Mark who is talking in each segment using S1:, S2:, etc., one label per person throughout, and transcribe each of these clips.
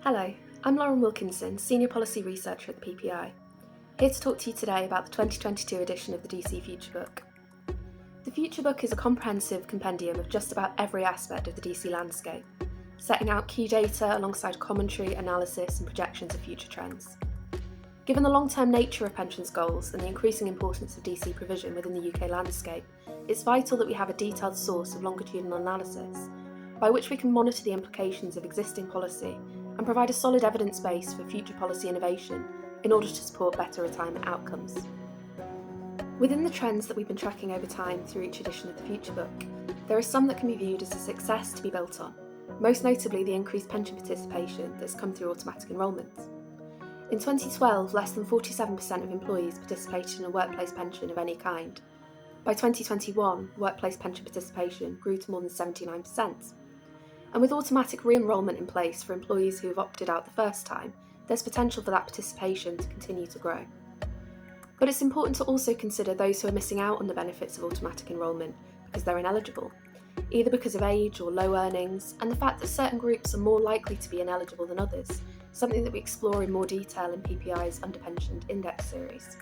S1: Hello, I'm Lauren Wilkinson, Senior Policy Researcher at the PPI, here to talk to you today about the 2022 edition of the DC Future Book. The Future Book is a comprehensive compendium of just about every aspect of the DC landscape, setting out key data alongside commentary, analysis and projections of future trends. Given the long-term nature of pensions goals and the increasing importance of DC provision within the UK landscape, it's vital that we have a detailed source of longitudinal analysis, by which we can monitor the implications of existing policy and provide a solid evidence base for future policy innovation in order to support better retirement outcomes. Within the trends that we've been tracking over time through each edition of the Future Book, there are some that can be viewed as a success to be built on, most notably the increased pension participation that's come through automatic enrolment. In 2012, less than 47% of employees participated in a workplace pension of any kind. By 2021, workplace pension participation grew to more than 79%. And with automatic re-enrolment in place for employees who have opted out the first time, there's potential for that participation to continue to grow. But it's important to also consider those who are missing out on the benefits of automatic enrolment because they're ineligible, either because of age or low earnings, and the fact that certain groups are more likely to be ineligible than others, something that we explore in more detail in PPI's Underpensioned Index series.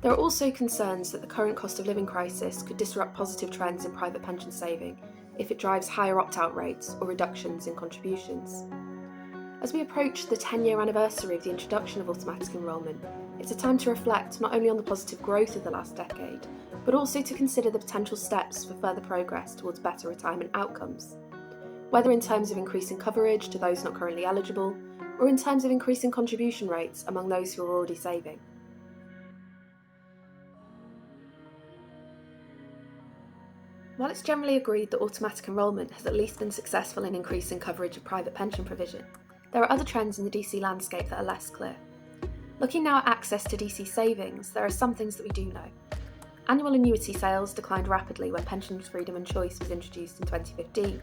S1: There are also concerns that the current cost of living crisis could disrupt positive trends in private pension saving if it drives higher opt-out rates or reductions in contributions. As we approach the 10-year anniversary of the introduction of automatic enrolment, it's a time to reflect not only on the positive growth of the last decade, but also to consider the potential steps for further progress towards better retirement outcomes, whether in terms of increasing coverage to those not currently eligible, or in terms of increasing contribution rates among those who are already saving. While it's generally agreed that automatic enrolment has at least been successful in increasing coverage of private pension provision, there are other trends in the DC landscape that are less clear. Looking now at access to DC savings, there are some things that we do know. Annual annuity sales declined rapidly when pension freedom and choice was introduced in 2015,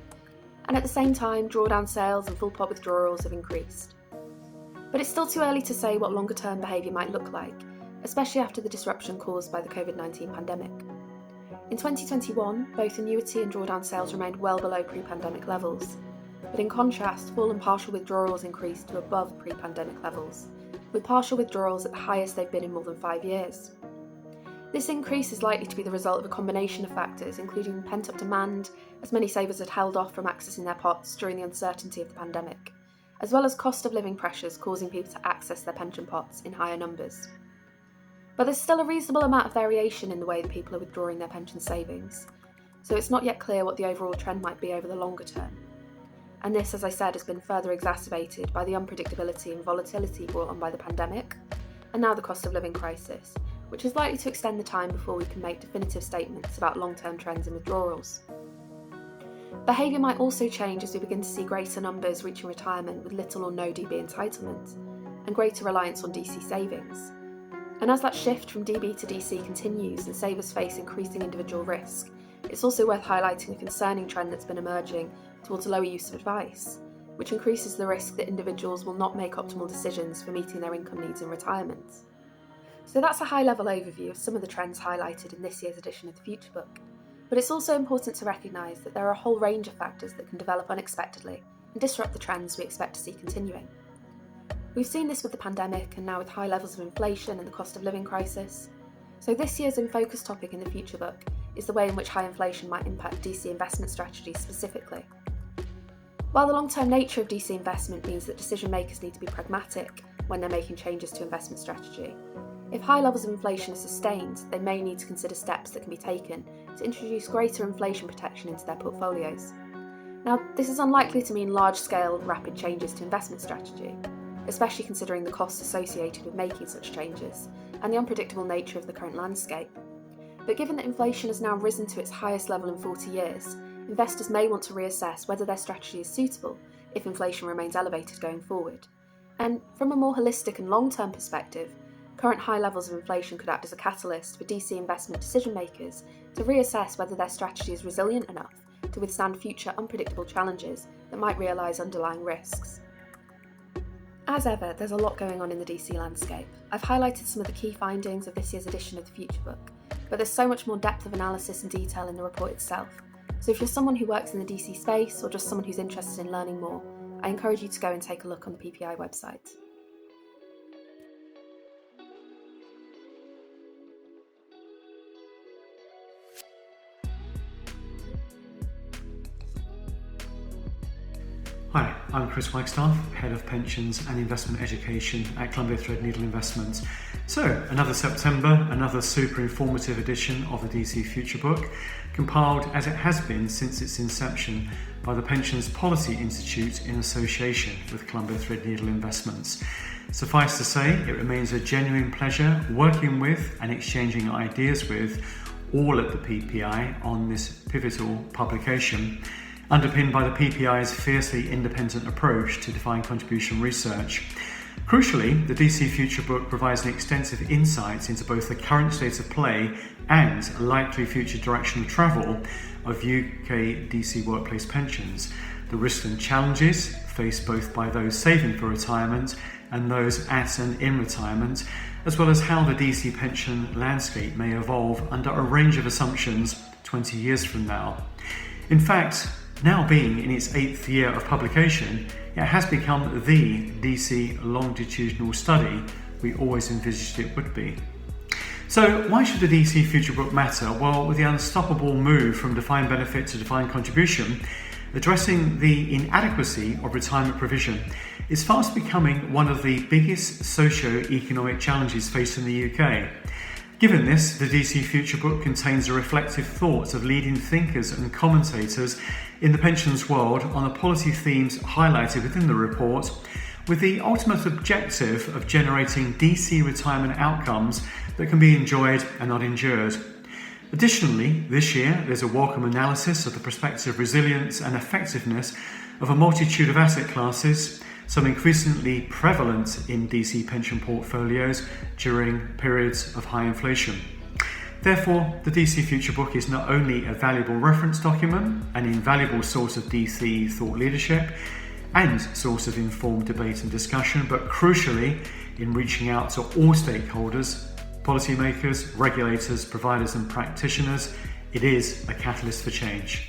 S1: and at the same time, drawdown sales and full pot withdrawals have increased. But it's still too early to say what longer-term behaviour might look like, especially after the disruption caused by the COVID-19 pandemic. In 2021, both annuity and drawdown sales remained well below pre-pandemic levels, but in contrast, full and partial withdrawals increased to above pre-pandemic levels, with partial withdrawals at the highest they've been in more than 5 years. This increase is likely to be the result of a combination of factors, including pent-up demand, as many savers had held off from accessing their pots during the uncertainty of the pandemic, as well as cost of living pressures causing people to access their pension pots in higher numbers. But there's still a reasonable amount of variation in the way that people are withdrawing their pension savings, so it's not yet clear what the overall trend might be over the longer term. And this, as I said, has been further exacerbated by the unpredictability and volatility brought on by the pandemic, and now the cost of living crisis, which is likely to extend the time before we can make definitive statements about long-term trends in withdrawals. Behaviour might also change as we begin to see greater numbers reaching retirement with little or no DB entitlement, and greater reliance on DC savings. And as that shift from DB to DC continues and savers face increasing individual risk, it's also worth highlighting a concerning trend that's been emerging towards lower use of advice, which increases the risk that individuals will not make optimal decisions for meeting their income needs in retirement. So that's a high-level overview of some of the trends highlighted in this year's edition of the Future Book, but it's also important to recognise that there are a whole range of factors that can develop unexpectedly and disrupt the trends we expect to see continuing. We've seen this with the pandemic and now with high levels of inflation and the cost of living crisis. So this year's in focus topic in the Future Book is the way in which high inflation might impact DC investment strategies specifically. While the long-term nature of DC investment means that decision makers need to be pragmatic when they're making changes to investment strategy, if high levels of inflation are sustained, they may need to consider steps that can be taken to introduce greater inflation protection into their portfolios. Now, this is unlikely to mean large-scale, rapid changes to investment strategy, especially considering the costs associated with making such changes and the unpredictable nature of the current landscape. But given that inflation has now risen to its highest level in 40 years, investors may want to reassess whether their strategy is suitable if inflation remains elevated going forward. And from a more holistic and long-term perspective, current high levels of inflation could act as a catalyst for DC investment decision makers to reassess whether their strategy is resilient enough to withstand future unpredictable challenges that might realise underlying risks. As ever, there's a lot going on in the DC landscape. I've highlighted some of the key findings of this year's edition of the Future Book, but there's so much more depth of analysis and detail in the report itself. So if you're someone who works in the DC space or just someone who's interested in learning more, I encourage you to go and take a look on the PPI website.
S2: Hi, I'm Chris Wagstaff, Head of Pensions and Investment Education at Columbia Threadneedle Investments. So, another September, another super informative edition of the DC Future Book, compiled as it has been since its inception by the Pensions Policy Institute in association with Columbia Threadneedle Investments. Suffice to say, it remains a genuine pleasure working with and exchanging ideas with all at the PPI on this pivotal publication, underpinned by the PPI's fiercely independent approach to defined contribution research. Crucially, the DC Future Book provides an extensive insights into both the current state of play and likely future direction of travel of UK DC workplace pensions, the risks and challenges faced both by those saving for retirement and those at and in retirement, as well as how the DC pension landscape may evolve under a range of assumptions 20 years from now. In fact, now being in its 8th year of publication, it has become the DC longitudinal study we always envisaged it would be. So why should the DC Future Book matter? Well, with the unstoppable move from defined benefit to defined contribution, addressing the inadequacy of retirement provision is fast becoming one of the biggest socio-economic challenges faced in the UK. Given this, the DC Future Book contains the reflective thoughts of leading thinkers and commentators in the pensions world on the policy themes highlighted within the report, with the ultimate objective of generating DC retirement outcomes that can be enjoyed and not endured. Additionally, this year there's a welcome analysis of the prospective resilience and effectiveness of a multitude of asset classes, some increasingly prevalent in DC pension portfolios during periods of high inflation. Therefore, the DC Future Book is not only a valuable reference document, an invaluable source of DC thought leadership, and source of informed debate and discussion, but crucially, in reaching out to all stakeholders, policymakers, regulators, providers, and practitioners, it is a catalyst for change.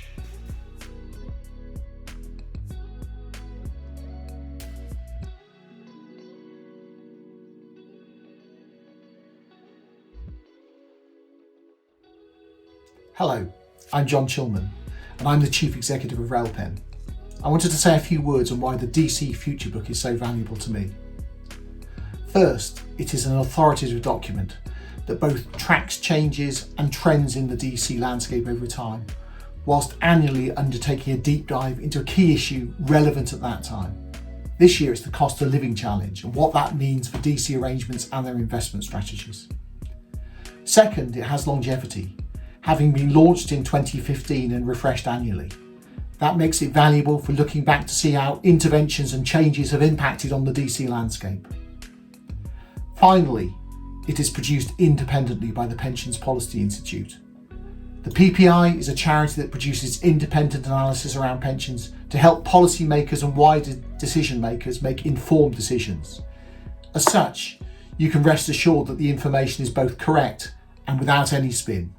S3: Hello, I'm John Chilman, and I'm the Chief Executive of Railpen. I wanted to say a few words on why the DC Future Book is so valuable to me. First, it is an authoritative document that both tracks changes and trends in the DC landscape over time, whilst annually undertaking a deep dive into a key issue relevant at that time. This year it's the cost of living challenge and what that means for DC arrangements and their investment strategies. Second, it has longevity, having been launched in 2015 and refreshed annually. That makes it valuable for looking back to see how interventions and changes have impacted on the DC landscape. Finally, it is produced independently by the Pensions Policy Institute. The PPI is a charity that produces independent analysis around pensions to help policymakers and wider decision makers make informed decisions. As such, you can rest assured that the information is both correct and without any spin.